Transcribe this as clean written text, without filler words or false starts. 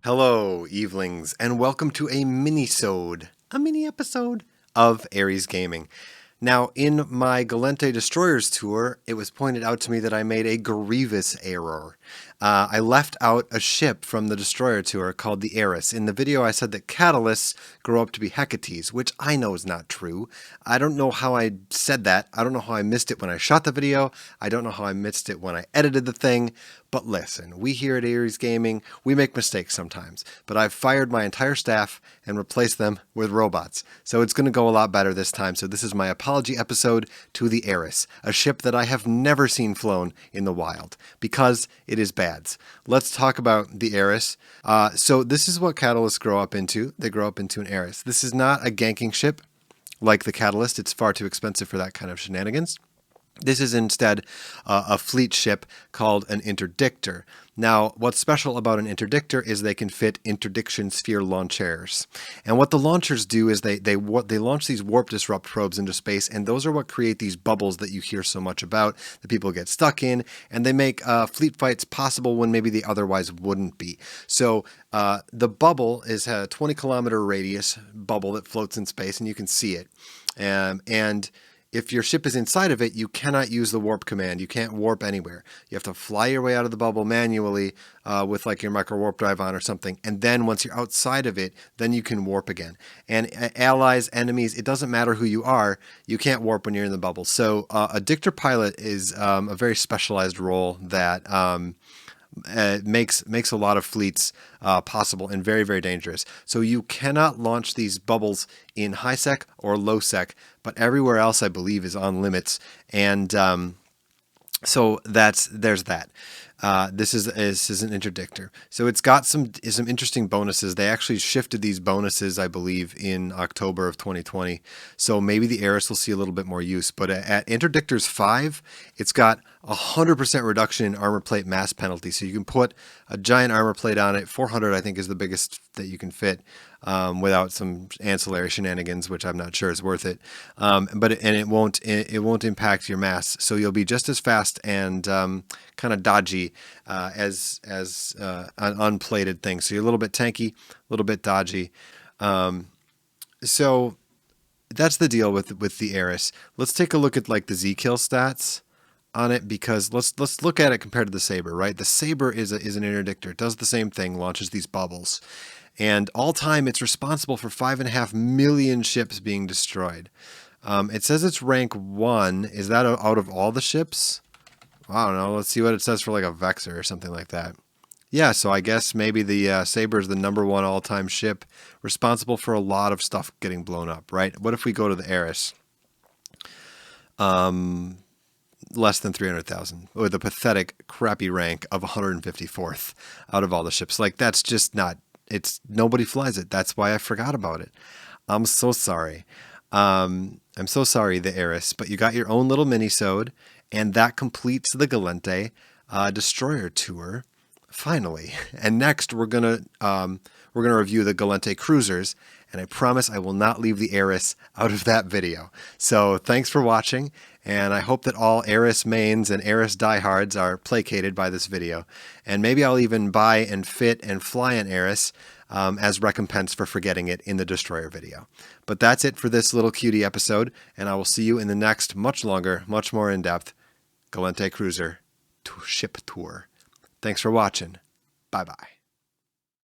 Hello, Evelings, and welcome to a Minisode, a mini episode of Aries Gaming. Now, in my Gallente Destroyers tour, it was pointed out to me that I made a grievous error. I left out a ship from the Destroyer tour called the Eris. In the video, I said that catalysts grow up to be Hecates, which I know is not true. I don't know how I said that. I don't know how I missed it when I shot the video. I don't know how I missed it when I edited the thing. But listen, we here at Aries Gaming, we make mistakes sometimes. But I've fired my entire staff and replaced them with robots. So it's going to go a lot better this time. So this is my apology episode to the Eris, a ship that I have never seen flown in the wild, because it is bads. Let's talk about the Eris. So this is what catalysts grow up into. They grow up into an Eris. This is not a ganking ship like the Catalyst. It's far too expensive for that kind of shenanigans. This is instead a fleet ship called an interdictor. Now, what's special about an interdictor is they can fit interdiction sphere launchers. And what the launchers do is they launch these warp disrupt probes into space, and those are what create these bubbles that you hear so much about, that people get stuck in, and they make fleet fights possible when maybe they otherwise wouldn't be. So the bubble is a 20-kilometer radius bubble that floats in space, and you can see it. And if your ship is inside of it, you cannot use the warp command. You can't warp anywhere. You have to fly your way out of the bubble manually with like your micro warp drive on or something. And then once you're outside of it, then you can warp again. And allies, enemies, it doesn't matter who you are. You can't warp when you're in the bubble. So a Dictor pilot is a very specialized role that makes a lot of fleets possible and very, very dangerous. So you cannot launch these bubbles in high sec or low sec, but everywhere else I believe is on limits. And so there's that. This is an interdictor. So it's got some interesting bonuses. They actually shifted these bonuses, I believe, in October of 2020. So maybe the Eris will see a little bit more use. But at Interdictors 5, it's got 100% reduction in armor plate mass penalty. So you can put a giant armor plate on it. 400, I think, is the biggest that you can fit without some ancillary shenanigans, which I'm not sure is worth it. But it won't impact your mass. So you'll be just as fast and kind of dodgy as an unplated thing. So you're a little bit tanky, a little bit dodgy. So that's the deal with the Eris. Let's take a look at like the Z kill stats on it, because let's look at it compared to the Saber, right? The Saber is an interdictor. It does the same thing, launches these bubbles. And all time, it's responsible for 5.5 million ships being destroyed. It says it's rank 1. Is that out of all the ships? I don't know. Let's see what it says for like a Vexor or something like that. Yeah, so I guess maybe the Saber is the #1 all-time ship, responsible for a lot of stuff getting blown up, right? What if we go to the Eris? Less than 300,000, with a pathetic, crappy rank of 154th out of all the ships. Like, that's just not... nobody flies it. That's why I forgot about it. I'm so sorry. I'm so sorry, the Eris, but you got your own little minisode, and that completes the Gallente Destroyer tour, finally. And next, we're gonna review the Gallente cruisers, and I promise I will not leave the Eris out of that video. So thanks for watching, and I hope that all Eris mains and Eris diehards are placated by this video. And maybe I'll even buy and fit and fly an Eris as recompense for forgetting it in the Destroyer video. But that's it for this little cutie episode, and I will see you in the next, much longer, much more in-depth Gallente Cruiser ship tour. Thanks for watching. Bye-bye.